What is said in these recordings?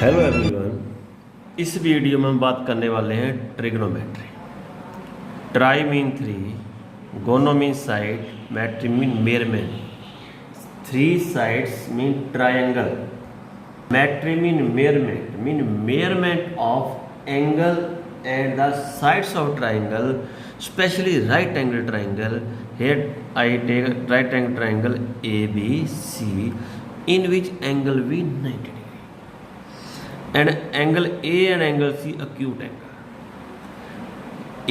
Hello everyone, इस video में हम बात करने वाले हैं trigonometry. Try mean 3, gono mean side, metry mean measurement. 3 sides mean triangle, metry mean measurement of angle and the sides of triangle, especially right angle triangle. Here I take right angle triangle ABC, in which angle V 90 degree, and angle A and angle C acute angle.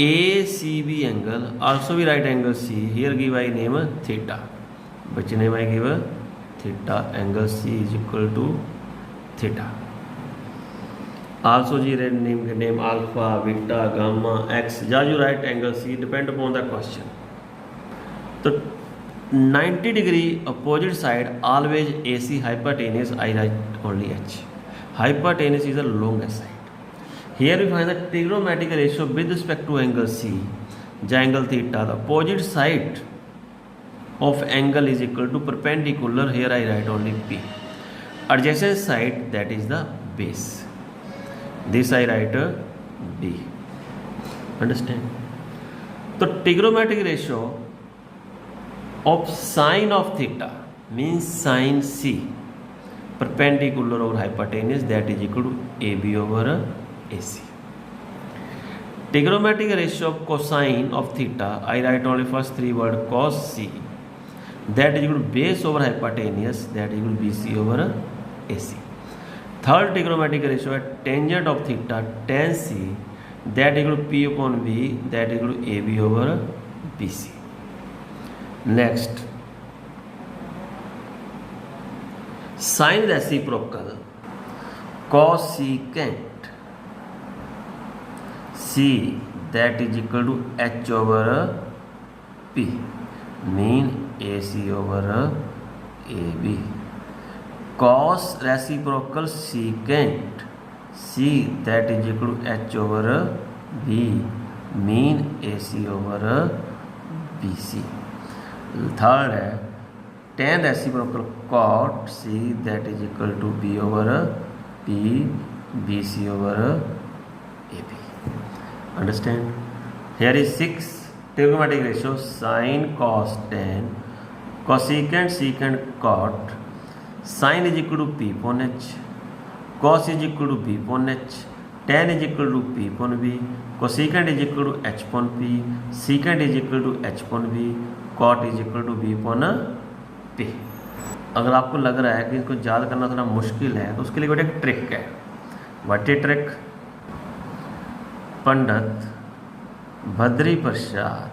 ACB angle also be right angle C. Here give I name theta. Which name I give theta? Angle C is equal to theta. Also जी name alpha, beta, gamma, x. Just you write angle C depend upon the question. So 90 degree opposite side always AC hypotenuse. I write only H. Hypotenuse is the longest side. Here we find the trigonometric ratio with respect to angle C. The angle theta, the opposite side of angle is equal to perpendicular. Here I write only P. Adjacent side, that is the base. This I write D. Understand? So trigonometric ratio of sine of theta means sine C perpendicular over hypotenuse, that is equal to AB over AC. Trigonometric ratio of cosine of theta, I write only first 3 words cos C, that is equal to base over hypotenuse, that is equal to BC over AC. Third trigonometric ratio है tangent of theta tan C, that equal to P upon V, that equal to AB over BC. Next, sine reciprocal cosecant C, that is equal to H over P, mean AC over AB. Cos reciprocal secant C, that is equal to H over B, mean AC over BC. Third है tan reciprocal cot C, that is equal to B over P, BC over AB. Understand? Here is 6 trigonometric ratio: sin, cos, tan, cosecant, secant, cot. Sin is equal to P upon H, cos is equal to B upon H, tan is equal to P upon B, cosecant is equal to H upon P, secant is equal to H upon B, cot is equal to B upon P. अगर आपको लग रहा है कि इसको याद करना थोड़ा मुश्किल है तो उसके लिए एक ट्रिक है। What a trick? Pandit Badri Prasad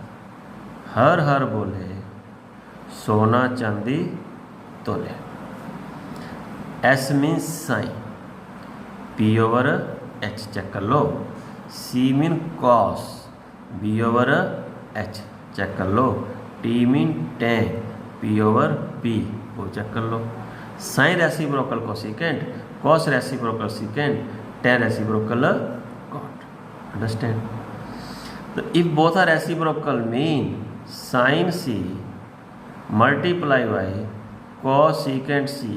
हर हर बोले, सोना चांदी तोले। S mean sine, P over H check कर लो। C mean cos, B over H check कर लो। T mean tan, P over B वो चेक कर लो। Sine reciprocal cosecant, cos reciprocal secant, tan reciprocal cot. Understand? तो if both are reciprocal mean sine C multiply by cosecant C,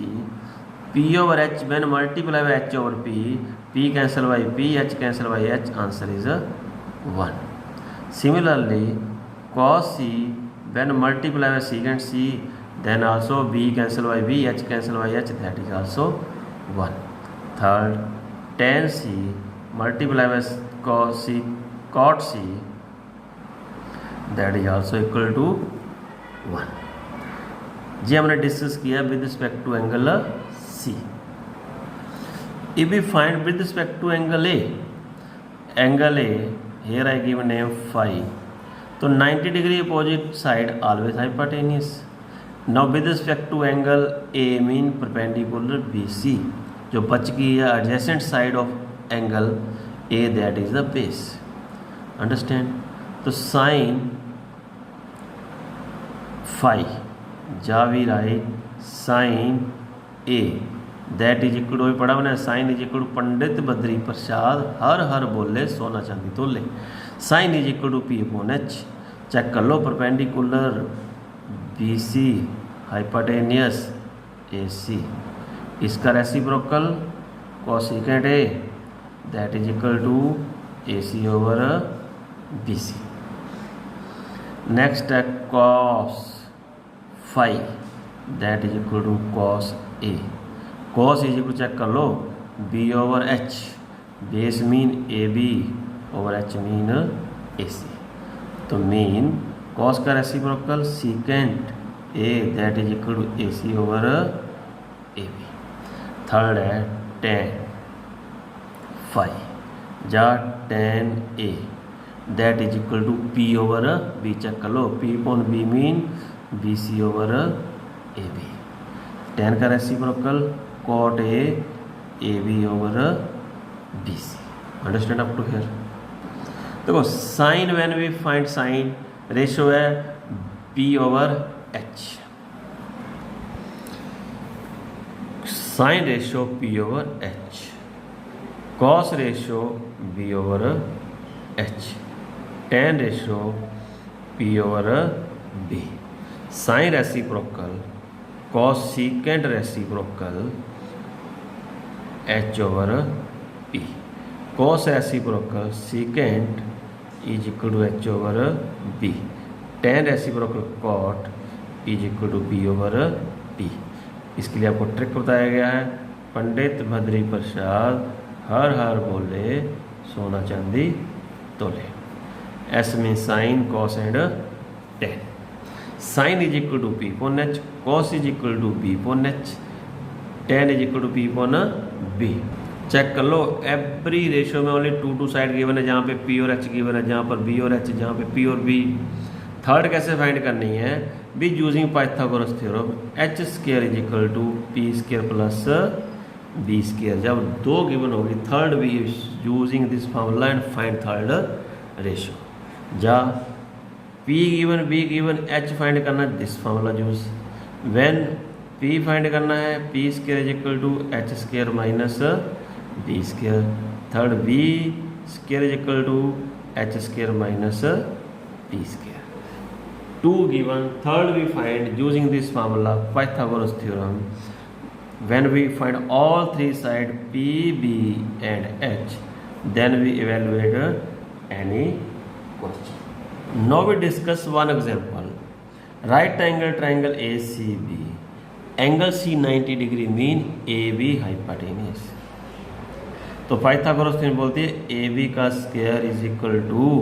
P over H when multiply by H over P cancel by P, H cancel by H, answer is 1. Similarly, cos C when multiply by secant C, then also B cancel by B, H cancel by H, that is also 1. Third, tan C multiply by cos C, cot C, that is also equal to 1. जी हमने discuss किया with respect to angle C. If we find with respect to angle A, here I give name phi. So 90 degree opposite side always hypotenuse. Now with respect to angle A mean perpendicular BC, जो बच गई है adjacent side of angle A, that is the base. Understand? तो sin phi, जा भी write sin A, that is equal to पढ़ा मैंने sine is equal to Pandit Badri Prasad हर हर बोले, सोना चांदी तोले। Sine is equal to P upon H check कर लो। परपेंडिकुलर BC हाइपोटेनियस AC, इसका reciprocal cosecant A, that is equal to AC over BC. Next है cos phi, that is equal to cos A. cos is equal to check कर लो B over H, base mean AB over H mean AC. तो mean cos का reciprocal secant A, that is equal to AC over AB. Third है tan phi या tan A, that is equal to P over B. Check कर लो P upon B mean BC over AB. tan का reciprocal cot A AB over BC. Understand up to here? देखो sine when we find sine ratio है P over H. Sine ratio P over H, cos ratio B over H, tan ratio P over B. Sine reciprocal cosecant reciprocal H over P. Cos reciprocal secant is equal to H over B. tan reciprocal cot is equal to B over P. इसके लिए आपको trick बताया गया है। पंडित भद्री प्रसाद हर हर बोले सोना चांदी तोले। S mean sine cos and tan. Sine is equal to P upon H, cos is equal to B upon H, tan is equal to P upon B. Check कर लो एवरी रेशियो में ओनली टू साइड गिवन है, जहाँ पे P और H given है, जहाँ पर B और H, जहाँ पे P और B. थर्ड कैसे फाइंड करनी है? Be using Pythagoras theorem, H square is equal to P square plus B square. जब दो गिवन होगी third be using this formula and find third ratio. जा P given B given H find करना है, this formula use. When P find करना है P square is equal to H square minus B square. Third B square is equal to H square minus B square. Two given, third we find using this formula Pythagoras theorem. When we find all three sides P, B and H, then we evaluate any question. Now we discuss one example. Right angle triangle ACB, angle C 90 degree mean AB hypotenuse. तो Pythagoras theorem बोलती है AB का square is equal to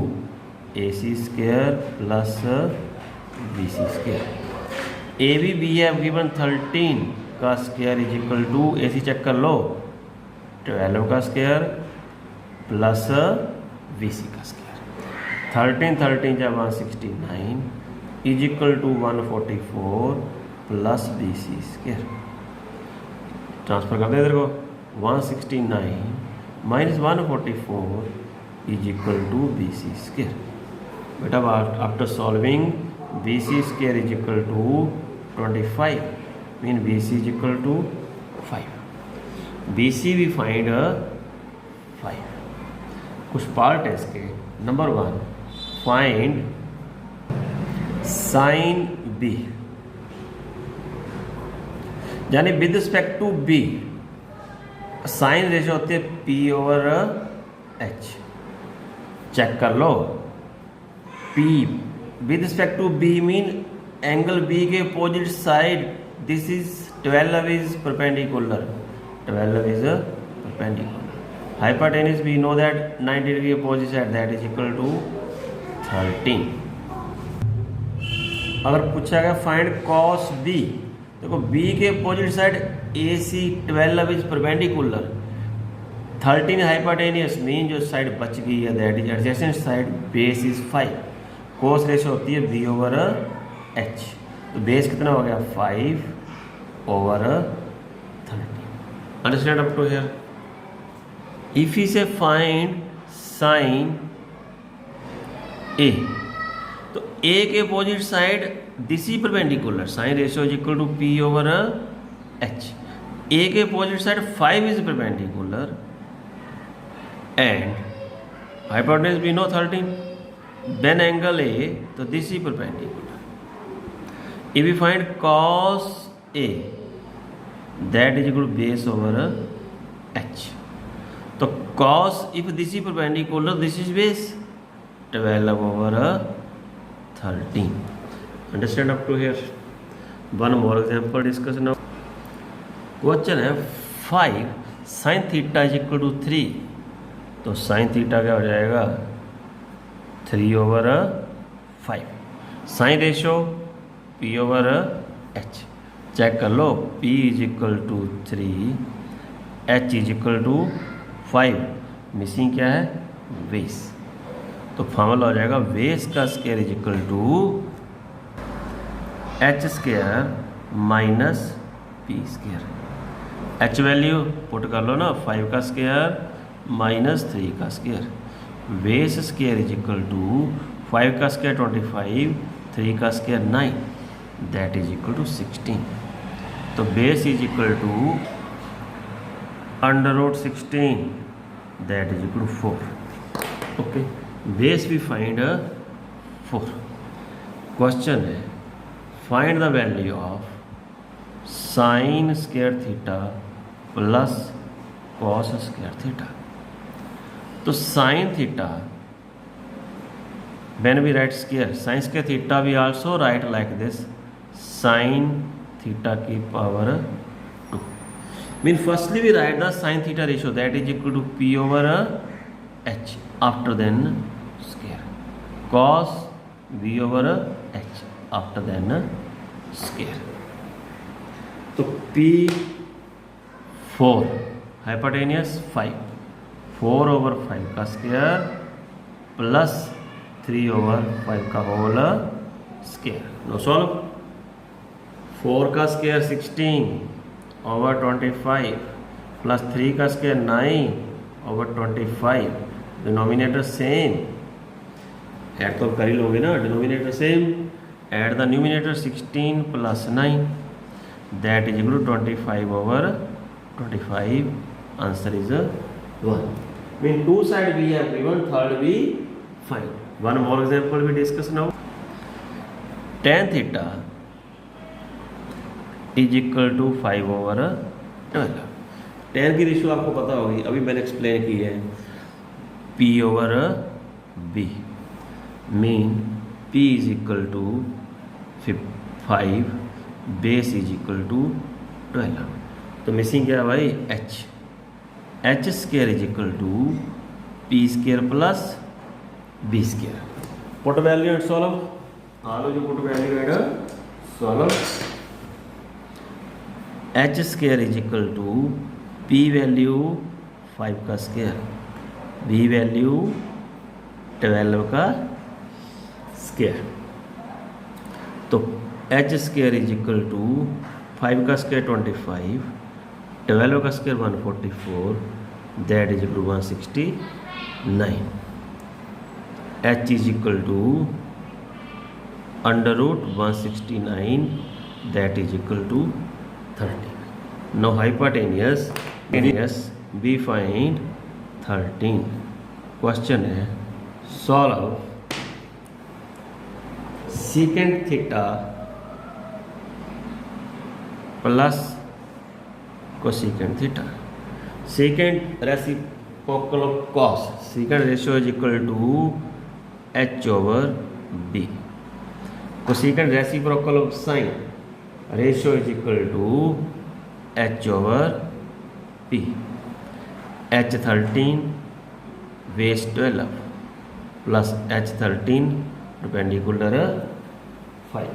AC square plus BC square. AB B है given 13 का square is equal to AC check कर लो 12 का square plus BC का स्क्वायर. 13 जब 169 is equal to 144 plus BC square. Transfer कर दे इधर को. 169 minus 144 is equal to BC square. बेटा after solving BC square is equal to 25 mean BC is equal to 5. BC भी फाइंड 5. कुछ part है इसके. नंबर 1 फाइंड साइन B, यानी with respect to B sine ratio होती है P over H. Check कर लो P with respect to B mean angle B के opposite side. This is 12 is perpendicular. 12 is perpendicular. Hypotenuse we know that 90 degree opposite side, that is equal to 13. अगर पूछा गया find cos B, देखो B के opposite side AC 12 is perpendicular. 13 hypotenuse mean जो side बच गई है that is adjacent side. Base is 5. Cos ratio होती है B ओवर H. तो बेस कितना हो गया 5 over 13. Understand up to here? If he say find sine A, तो A के opposite side this is perpendicular. Sine ratio is equal to P over H. A के opposite side 5 is perpendicular and hypotenuse we know 13. Then angle A, तो this is perpendicular. If we find cos A, that is equal to base over h। तो cos if this is perpendicular, this is base, 12 over 13। Understand up to here? One more example discuss now। Question है 5 sin theta is equal to 3। तो sin theta क्या हो जाएगा 3 over 5। Sine ratio p over h। Check कर लो p is equal to 3, h is equal to 5। Missing क्या है base. तो फॉर्मूला हो जाएगा बेस का square is equal to h square minus p square. h value put कर लो ना, 5 का स्क्वायर माइनस 3 का square. Base square is equal to 5 का स्क्वायर 25, 3 का square 9, that is equal to 16। तो base is equal to under root 16, that is equal to 4। Okay, base we find 4। Question है find the value of sine square theta plus cos square theta. तो sine theta when we write square sin square theta we also write like this sin theta की power 2। mean firstly we write the sin theta ratio that is equal to p over h, after then square, cos v over h, after then square। तो p 4 hypotenuse 5, 4 over 5 का square plus 3 over 5 का whole square. No solve. 4 का square 16 over 25 plus 3 का square 9 over 25। Denominator same, add तो कर ही लोगे ना, denominator same. Add the numerator 16 plus 9, that is equal to 25 over 25। Answer is 1। Mean two side we have given, third we find। One more example we discuss now। tan theta is equal to 5 over 12। tan की ratio आपको पता होगी, अभी मैंने explain की है, p over b। Mean p is equal to 5, base is equal to 12। तो missing क्या है भाई h square is equal to p square plus b square। put value and solve। all of you put value and solve। h square is equal to p value 5 का square, b value 12 का square. तो h square is equal to 5 का square 25, 12 का square 144, that is equal to 169। h is equal to under root 169, that is equal to 13। now hypotenuse we find 13। Question है solve secant theta plus cosecant theta. secant reciprocal of cos, secant ratio is equal to h over b। cosecant reciprocal of sin ratio is equal to h over p। h 13 base 12 plus h 13 perpendicular 5।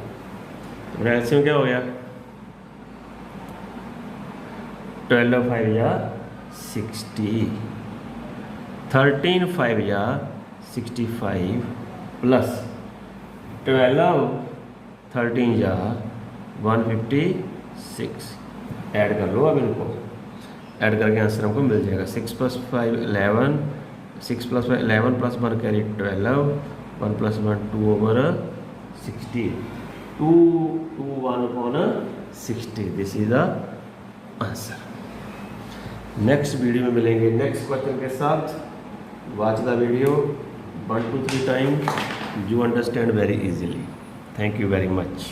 तो LCM क्या हो गया 12 5 या 60, 13 5 या 65 plus 12 13 या 156। Add कर लो अब इनको, ऐड करके आंसर हमको मिल जाएगा 6 + 5 11, 6 + 5 11 + 1 carry 12, 1 + 1 2 over 60, 2 2 1 upon 60। This is the answer. Next video में मिलेंगे नेक्स्ट क्वेश्चन के साथ। Watch the video 1 to 3 times, you understand very easily। Thank you very much।